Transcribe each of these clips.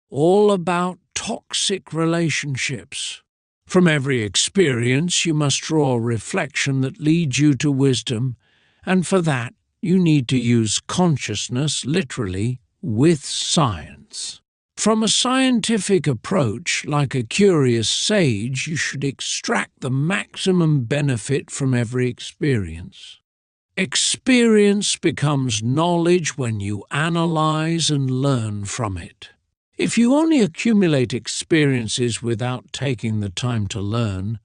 all about toxic relationships. From every experience, you must draw a reflection that leads you to wisdom, and for that, you need to use consciousness literally with science. From a scientific approach, like a curious sage, you should extract the maximum benefit from every experience. Experience becomes knowledge when you analyze and learn from it. If you only accumulate experiences without taking the time to learn,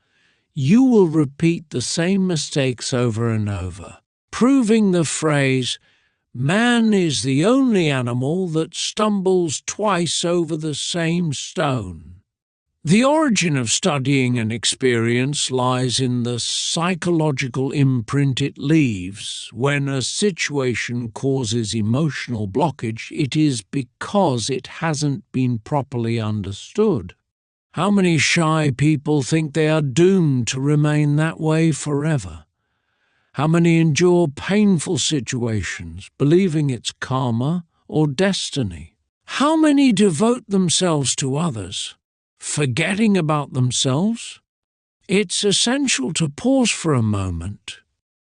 you will repeat the same mistakes over and over, proving the phrase, "Man is the only animal that stumbles twice over the same stone." The origin of studying an experience lies in the psychological imprint it leaves. When a situation causes emotional blockage, it is because it hasn't been properly understood. How many shy people think they are doomed to remain that way forever? How many endure painful situations, believing it's karma or destiny? How many devote themselves to others, forgetting about themselves? It's essential to pause for a moment,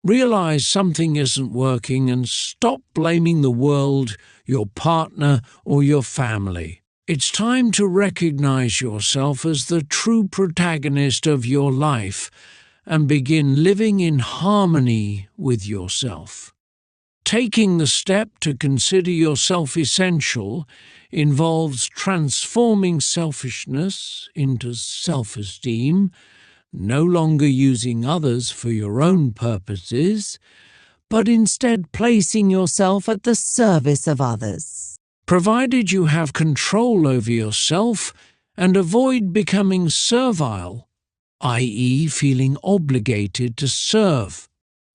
realize something isn't working, and stop blaming the world, your partner, or your family. It's time to recognize yourself as the true protagonist of your life and begin living in harmony with yourself. Taking the step to consider yourself essential involves transforming selfishness into self-esteem, no longer using others for your own purposes, but instead placing yourself at the service of others. Provided you have control over yourself and avoid becoming servile, i.e., feeling obligated to serve.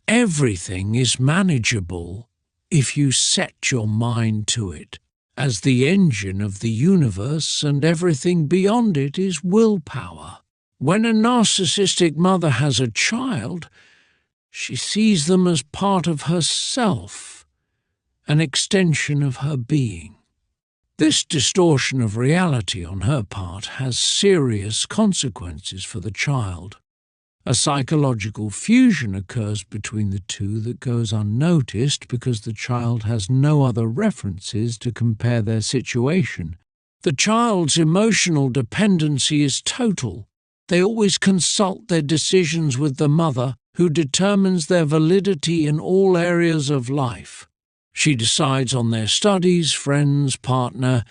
Everything is manageable if you set your mind to it, as the engine of the universe and everything beyond it is willpower. When a narcissistic mother has a child, she sees them as part of herself, an extension of her being. This distortion of reality on her part has serious consequences for the child. A psychological fusion occurs between the two that goes unnoticed because the child has no other references to compare their situation. The child's emotional dependency is total. They always consult their decisions with the mother, who determines their validity in all areas of life. She decides on their studies, friends, partner,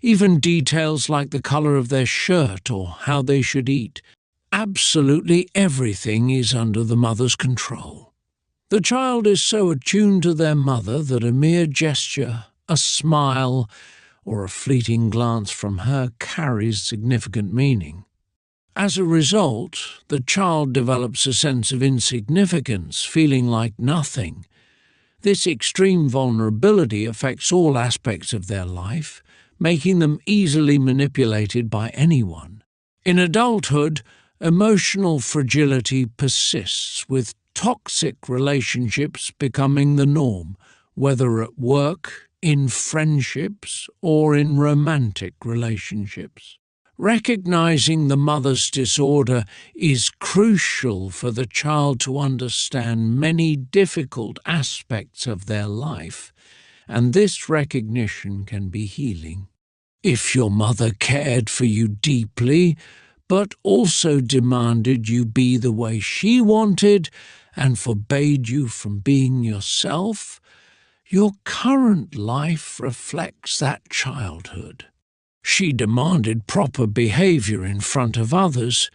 even details like the color of their shirt or how they should eat. Absolutely everything is under the mother's control. The child is so attuned to their mother that a mere gesture, a smile, or a fleeting glance from her carries significant meaning. As a result, the child develops a sense of insignificance, feeling like nothing. This extreme vulnerability affects all aspects of their life, making them easily manipulated by anyone. In adulthood, emotional fragility persists, with toxic relationships becoming the norm, whether at work, in friendships, or in romantic relationships. Recognizing the mother's disorder is crucial for the child to understand many difficult aspects of their life, and this recognition can be healing. If your mother cared for you deeply, but also demanded you be the way she wanted and forbade you from being yourself, your current life reflects that childhood. She demanded proper behavior in front of others,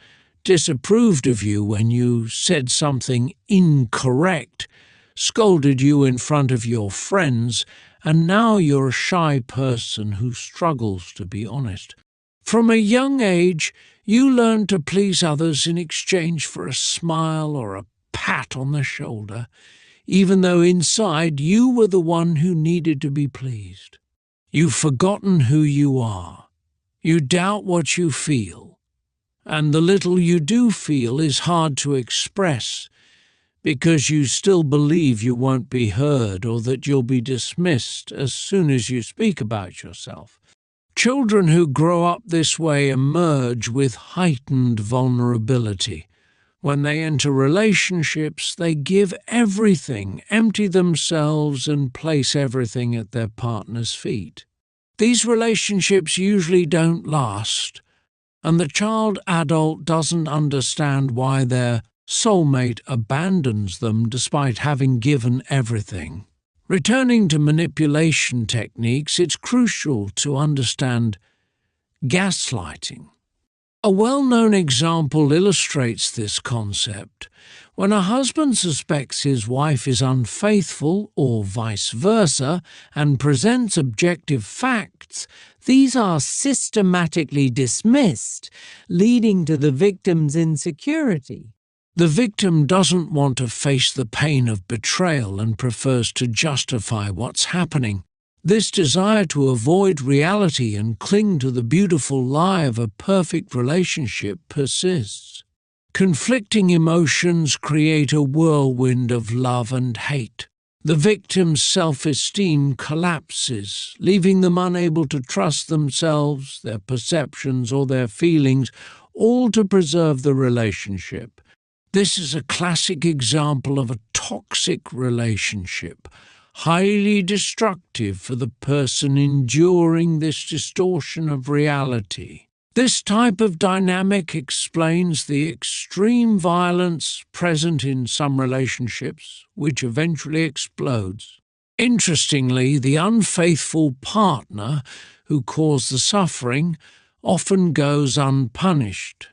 disapproved of you when you said something incorrect, scolded you in front of your friends, and now you're a shy person who struggles to be honest. From a young age, you learn to please others in exchange for a smile or a pat on the shoulder, even though inside you were the one who needed to be pleased. You've forgotten who you are. You doubt what you feel. And the little you do feel is hard to express because you still believe you won't be heard or that you'll be dismissed as soon as you speak about yourself. Children who grow up this way emerge with heightened vulnerability. When they enter relationships, they give everything, empty themselves, and place everything at their partner's feet. These relationships usually don't last, and the child-adult doesn't understand why their soulmate abandons them despite having given everything. Returning to manipulation techniques, it's crucial to understand gaslighting. A well-known example illustrates this concept. When a husband suspects his wife is unfaithful, or vice versa, and presents objective facts, these are systematically dismissed, leading to the victim's insecurity. The victim doesn't want to face the pain of betrayal and prefers to justify what's happening. This desire to avoid reality and cling to the beautiful lie of a perfect relationship persists. Conflicting emotions create a whirlwind of love and hate. The victim's self-esteem collapses, leaving them unable to trust themselves, their perceptions, or their feelings, all to preserve the relationship. This is a classic example of a toxic relationship, highly destructive for the person enduring this distortion of reality. This type of dynamic explains the extreme violence present in some relationships, which eventually explodes. Interestingly, the unfaithful partner who caused the suffering often goes unpunished.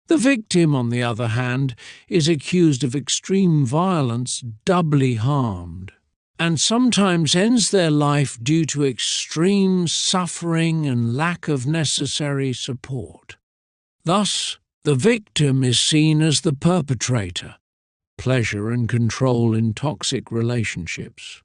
The victim, on the other hand, is accused of extreme violence, doubly harmed, and sometimes ends their life due to extreme suffering and lack of necessary support. Thus, the victim is seen as the perpetrator. Pleasure and control in toxic relationships.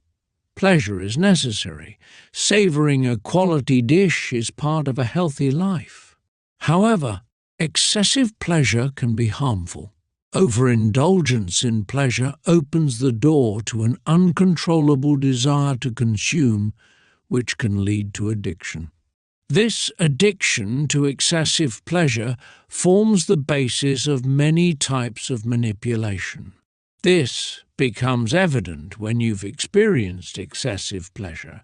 Pleasure is necessary. Savoring a quality dish is part of a healthy life. However, excessive pleasure can be harmful. Overindulgence in pleasure opens the door to an uncontrollable desire to consume, which can lead to addiction. This addiction to excessive pleasure forms the basis of many types of manipulation. This becomes evident when you've experienced excessive pleasure,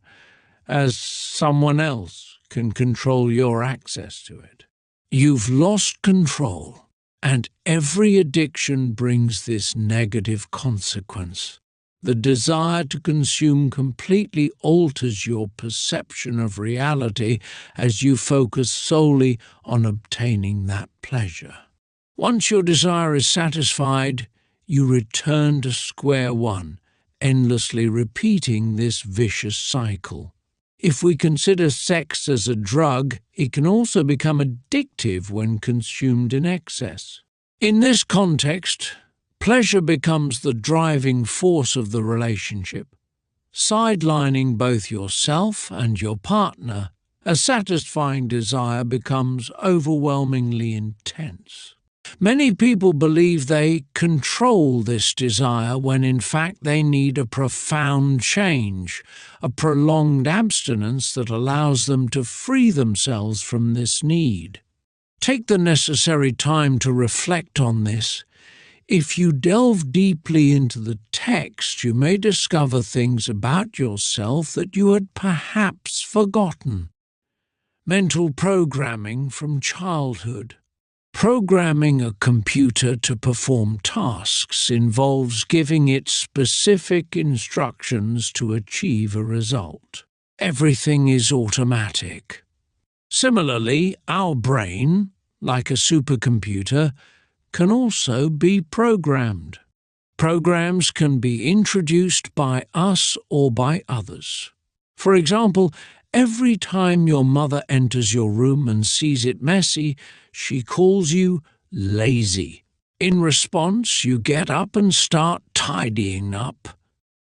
as someone else can control your access to it. You've lost control, and every addiction brings this negative consequence. The desire to consume completely alters your perception of reality as you focus solely on obtaining that pleasure. Once your desire is satisfied, you return to square one, endlessly repeating this vicious cycle. If we consider sex as a drug, it can also become addictive when consumed in excess. In this context, pleasure becomes the driving force of the relationship, sidelining both yourself and your partner. A satisfying desire becomes overwhelmingly intense. Many people believe they control this desire when in fact they need a profound change, a prolonged abstinence that allows them to free themselves from this need. Take the necessary time to reflect on this. If you delve deeply into the text, you may discover things about yourself that you had perhaps forgotten. Mental programming from childhood. Programming a computer to perform tasks involves giving it specific instructions to achieve a result. Everything is automatic. Similarly, our brain, like a supercomputer, can also be programmed. Programs can be introduced by us or by others. For example, every time your mother enters your room and sees it messy, she calls you lazy. In response, you get up and start tidying up.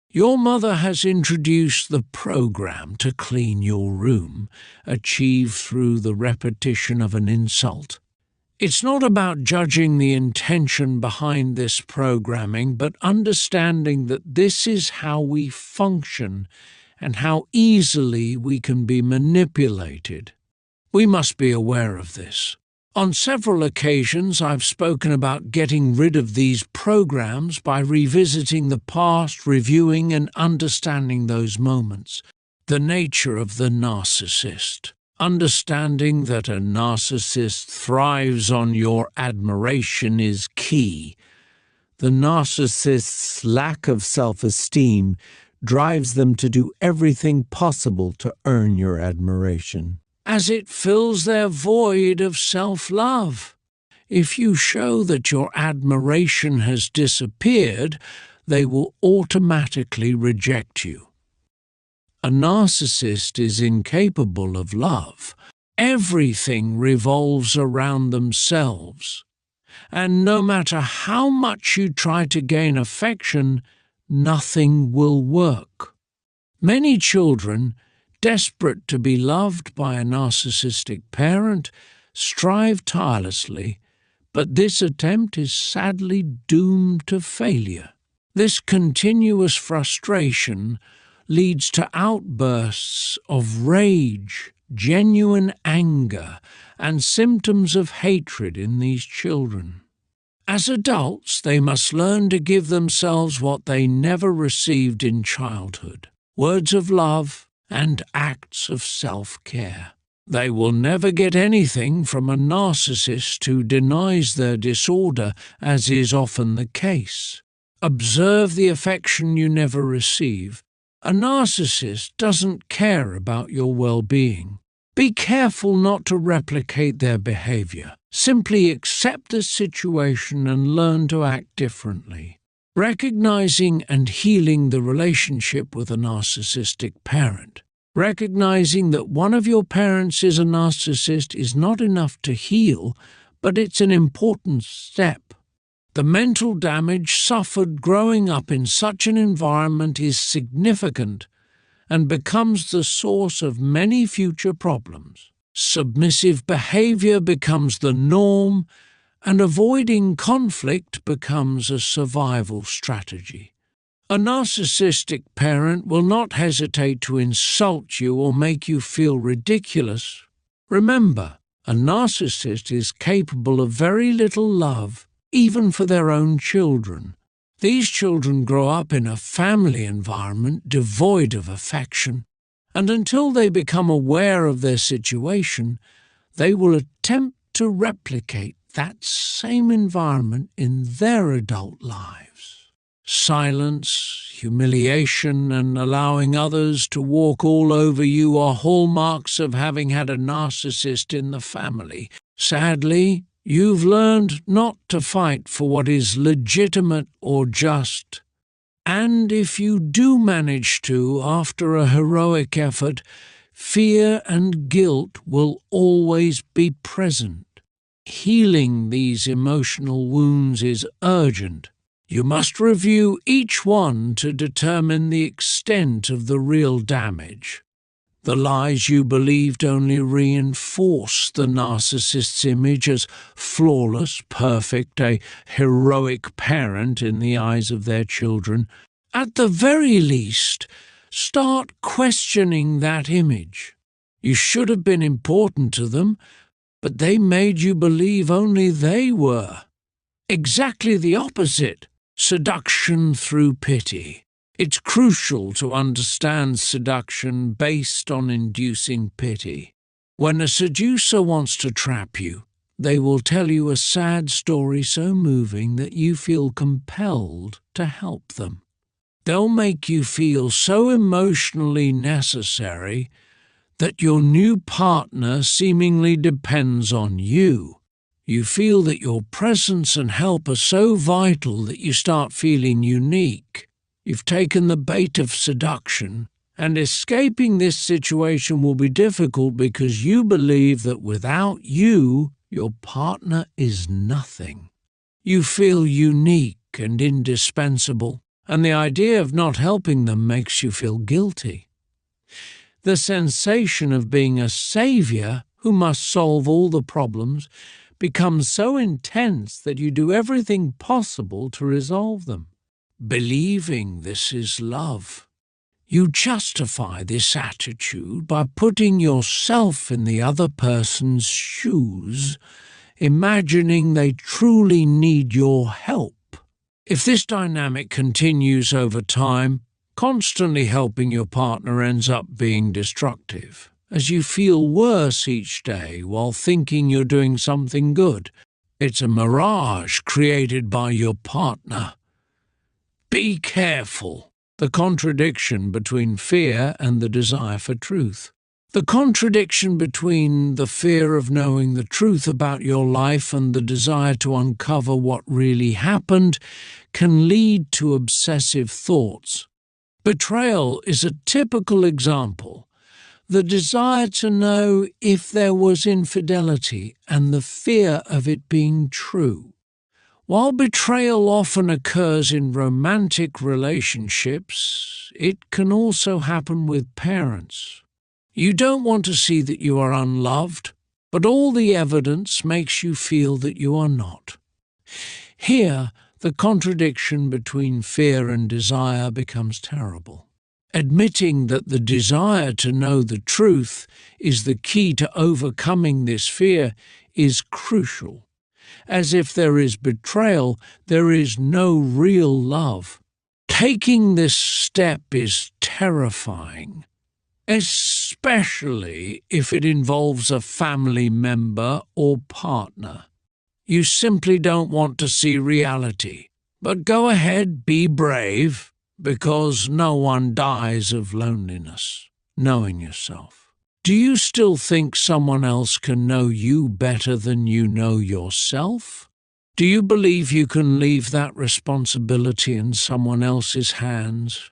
Your mother has introduced the program to clean your room, achieved through the repetition of an insult. It's not about judging the intention behind this programming, but understanding that this is how we function and how easily we can be manipulated. We must be aware of this. On several occasions, I've spoken about getting rid of these programs by revisiting the past, reviewing and understanding those moments. The nature of the narcissist. Understanding that a narcissist thrives on your admiration is key. The narcissist's lack of self-esteem drives them to do everything possible to earn your admiration, as it fills their void of self-love. If you show that your admiration has disappeared, they will automatically reject you. A narcissist is incapable of love. Everything revolves around themselves. And no matter how much you try to gain affection, nothing will work. Many children, desperate to be loved by a narcissistic parent, strive tirelessly, but this attempt is sadly doomed to failure. This continuous frustration leads to outbursts of rage, genuine anger, and symptoms of hatred in these children. As adults, they must learn to give themselves what they never received in childhood: words of love and acts of self-care. They will never get anything from a narcissist who denies their disorder, as is often the case. Observe the affection you never receive. A narcissist doesn't care about your well-being. Be careful not to replicate their behavior. Simply accept the situation and learn to act differently. Recognizing and healing the relationship with a narcissistic parent. Recognizing that one of your parents is a narcissist is not enough to heal, but it's an important step. The mental damage suffered growing up in such an environment is significant and becomes the source of many future problems. Submissive behavior becomes the norm, and avoiding conflict becomes a survival strategy. A narcissistic parent will not hesitate to insult you or make you feel ridiculous. Remember, a narcissist is capable of very little love, even for their own children. These children grow up in a family environment devoid of affection, and until they become aware of their situation, they will attempt to replicate that same environment in their adult lives. Silence, humiliation, and allowing others to walk all over you are hallmarks of having had a narcissist in the family. Sadly, you've learned not to fight for what is legitimate or just. And if you do manage to, after a heroic effort, fear and guilt will always be present. Healing these emotional wounds is urgent. You must review each one to determine the extent of the real damage. The lies you believed only reinforce the narcissist's image as flawless, perfect, a heroic parent in the eyes of their children. At the very least, start questioning that image. You should have been important to them, but they made you believe only they were. Exactly the opposite. Seduction through pity. It's crucial to understand seduction based on inducing pity. When a seducer wants to trap you, they will tell you a sad story so moving that you feel compelled to help them. They'll make you feel so emotionally necessary that your new partner seemingly depends on you. You feel that your presence and help are so vital that you start feeling unique. You've taken the bait of seduction, and escaping this situation will be difficult because you believe that without you, your partner is nothing. You feel unique and indispensable, and the idea of not helping them makes you feel guilty. The sensation of being a savior who must solve all the problems becomes so intense that you do everything possible to resolve them. Believing this is love. You justify this attitude by putting yourself in the other person's shoes, imagining they truly need your help. If this dynamic continues over time, constantly helping your partner ends up being destructive, as you feel worse each day while thinking you're doing something good. It's a mirage created by your partner. Be careful. The contradiction between fear and the desire for truth. The contradiction between the fear of knowing the truth about your life and the desire to uncover what really happened can lead to obsessive thoughts. Betrayal is a typical example. The desire to know if there was infidelity and the fear of it being true. While betrayal often occurs in romantic relationships, it can also happen with parents. You don't want to see that you are unloved, but all the evidence makes you feel that you are not. Here, the contradiction between fear and desire becomes terrible. Admitting that the desire to know the truth is the key to overcoming this fear is crucial. As if there is betrayal, there is no real love. Taking this step is terrifying, especially if it involves a family member or partner. You simply don't want to see reality. But go ahead, be brave, because no one dies of loneliness, knowing yourself. Do you still think someone else can know you better than you know yourself? Do you believe you can leave that responsibility in someone else's hands?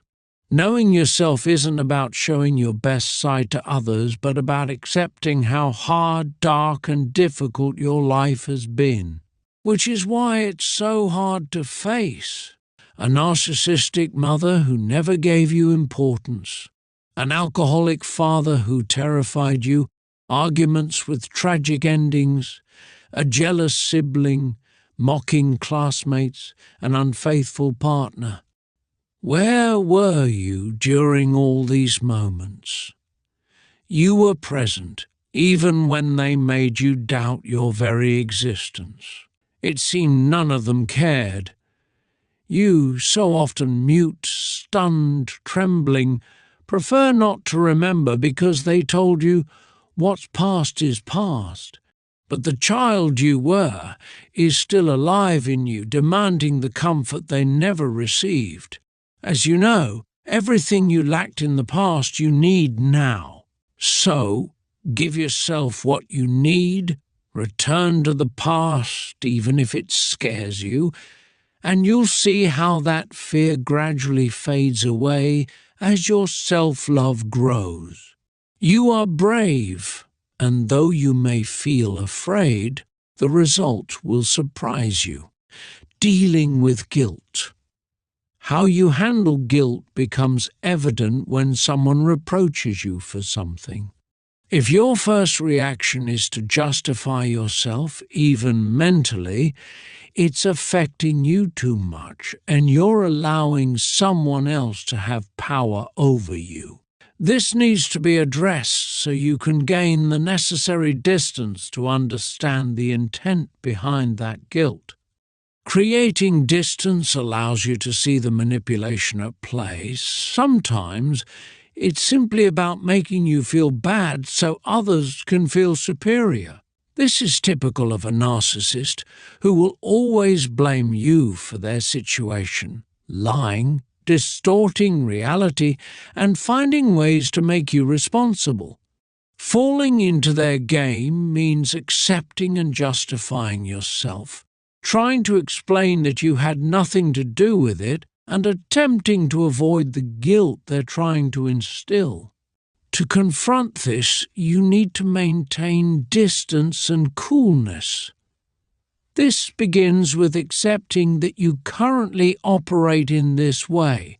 Knowing yourself isn't about showing your best side to others, but about accepting how hard, dark, and difficult your life has been. Which is why it's so hard to face. A narcissistic mother who never gave you importance. An alcoholic father who terrified you, arguments with tragic endings, a jealous sibling, mocking classmates, an unfaithful partner. Where were you during all these moments? You were present, even when they made you doubt your very existence. It seemed none of them cared. You, so often mute, stunned, trembling, prefer not to remember because they told you what's past is past. But the child you were is still alive in you, demanding the comfort they never received. As you know, everything you lacked in the past you need now. So, give yourself what you need, return to the past, even if it scares you, and you'll see how that fear gradually fades away as your self-love grows. You are brave, and though you may feel afraid, the result will surprise you. Dealing with guilt. How you handle guilt becomes evident when someone reproaches you for something. If your first reaction is to justify yourself, even mentally, it's affecting you too much, and you're allowing someone else to have power over you. This needs to be addressed so you can gain the necessary distance to understand the intent behind that guilt. Creating distance allows you to see the manipulation at play. Sometimes it's simply about making you feel bad so others can feel superior. This is typical of a narcissist who will always blame you for their situation, lying, distorting reality, and finding ways to make you responsible. Falling into their game means accepting and justifying yourself, trying to explain that you had nothing to do with it, and attempting to avoid the guilt they're trying to instill. To confront this, you need to maintain distance and coolness. This begins with accepting that you currently operate in this way,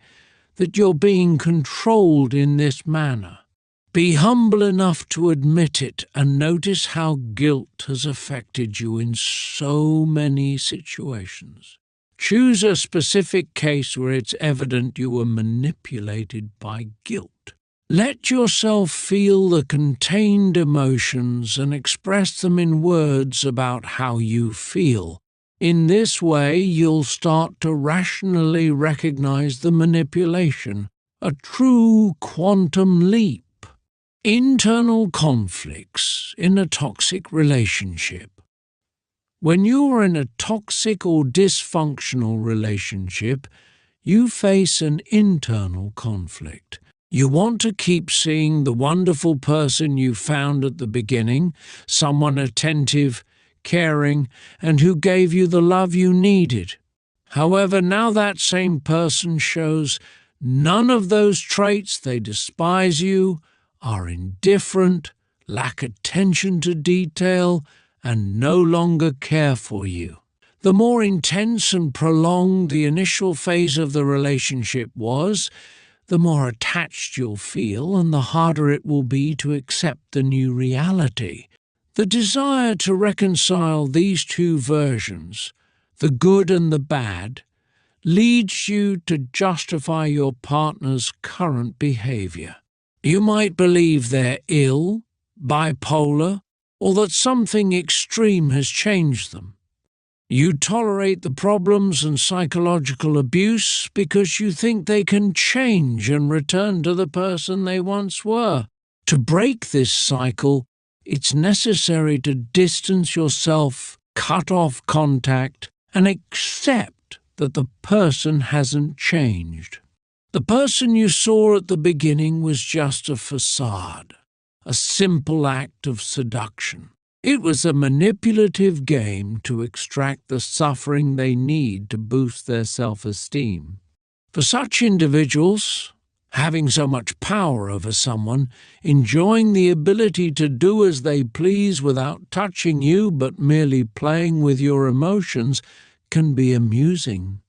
that you're being controlled in this manner. Be humble enough to admit it and notice how guilt has affected you in so many situations. Choose a specific case where it's evident you were manipulated by guilt. Let yourself feel the contained emotions and express them in words about how you feel. In this way, you'll start to rationally recognize the manipulation, a true quantum leap. Internal conflicts in a toxic relationship. When you are in a toxic or dysfunctional relationship, you face an internal conflict. You want to keep seeing the wonderful person you found at the beginning, someone attentive, caring, and who gave you the love you needed. However, now that same person shows none of those traits. They despise you, are indifferent, lack attention to detail, and no longer care for you. The more intense and prolonged the initial phase of the relationship was, the more attached you'll feel and the harder it will be to accept the new reality. The desire to reconcile these two versions, the good and the bad, leads you to justify your partner's current behavior. You might believe they're ill, bipolar, or that something extreme has changed them. You tolerate the problems and psychological abuse because you think they can change and return to the person they once were. To break this cycle, it's necessary to distance yourself, cut off contact, and accept that the person hasn't changed. The person you saw at the beginning was just a facade, a simple act of seduction. It was a manipulative game to extract the suffering they need to boost their self-esteem. For such individuals, having so much power over someone, enjoying the ability to do as they please without touching you but merely playing with your emotions, can be amusing.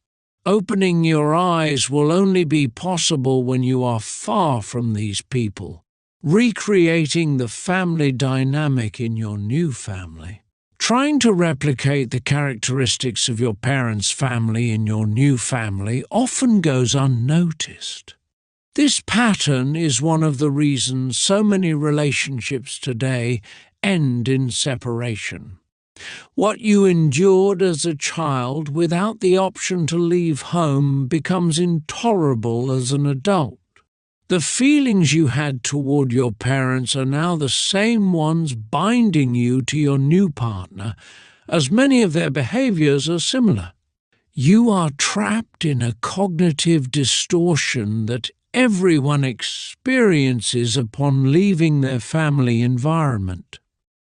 Opening your eyes will only be possible when you are far from these people, recreating the family dynamic in your new family. Trying to replicate the characteristics of your parents' family in your new family often goes unnoticed. This pattern is one of the reasons so many relationships today end in separation. What you endured as a child without the option to leave home becomes intolerable as an adult. The feelings you had toward your parents are now the same ones binding you to your new partner, as many of their behaviors are similar. You are trapped in a cognitive distortion that everyone experiences upon leaving their family environment.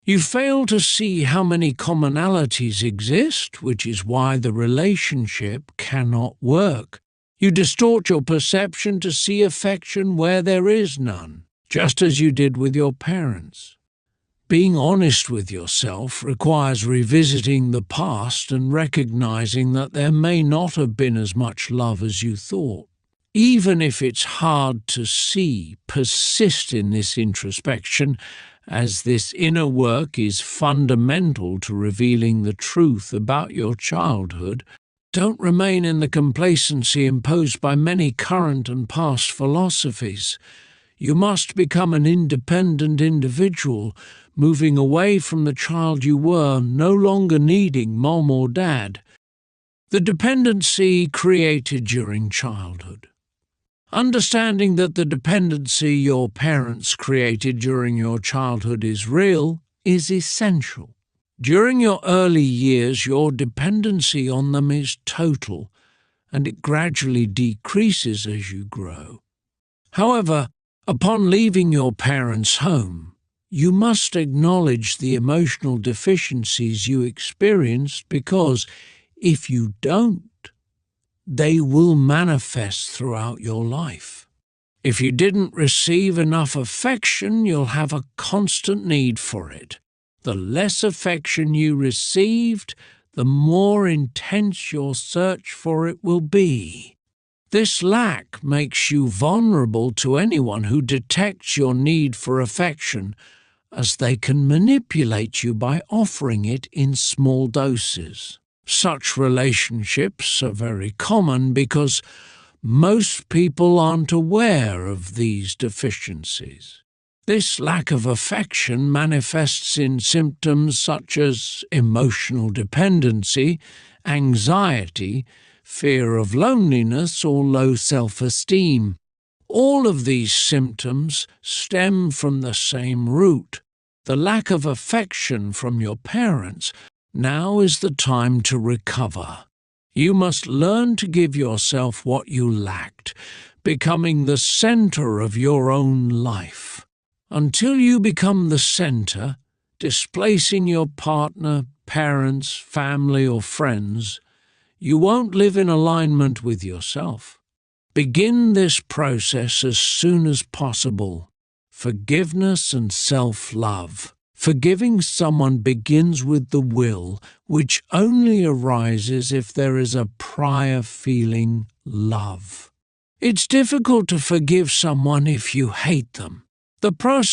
You fail to see how many commonalities exist, which is why the relationship cannot work. You distort your perception to see affection where there is none, just as you did with your parents. Being honest with yourself requires revisiting the past and recognizing that there may not have been as much love as you thought. Even if it's hard to see, persist in this introspection, as this inner work is fundamental to revealing the truth about your childhood. Don't remain in the complacency imposed by many current and past philosophies. You must become an independent individual, moving away from the child you were, no longer needing mom or dad. The dependency created during childhood. Understanding that the dependency your parents created during your childhood is real is essential. During your early years, your dependency on them is total, and it gradually decreases as you grow. However, upon leaving your parents' home, you must acknowledge the emotional deficiencies you experienced because, if you don't, they will manifest throughout your life. If you didn't receive enough affection, you'll have a constant need for it. The less affection you received, the more intense your search for it will be. This lack makes you vulnerable to anyone who detects your need for affection, as they can manipulate you by offering it in small doses. Such relationships are very common because most people aren't aware of these deficiencies. This lack of affection manifests in symptoms such as emotional dependency, anxiety, fear of loneliness, or low self-esteem. All of these symptoms stem from the same root, the lack of affection from your parents. Now is the time to recover. You must learn to give yourself what you lacked, becoming the center of your own life. Until you become the center, displacing your partner, parents, family, or friends, you won't live in alignment with yourself. Begin this process as soon as possible. Forgiveness and self-love. Forgiving someone begins with the will, which only arises if there is a prior feeling love. It's difficult to forgive someone if you hate them. The process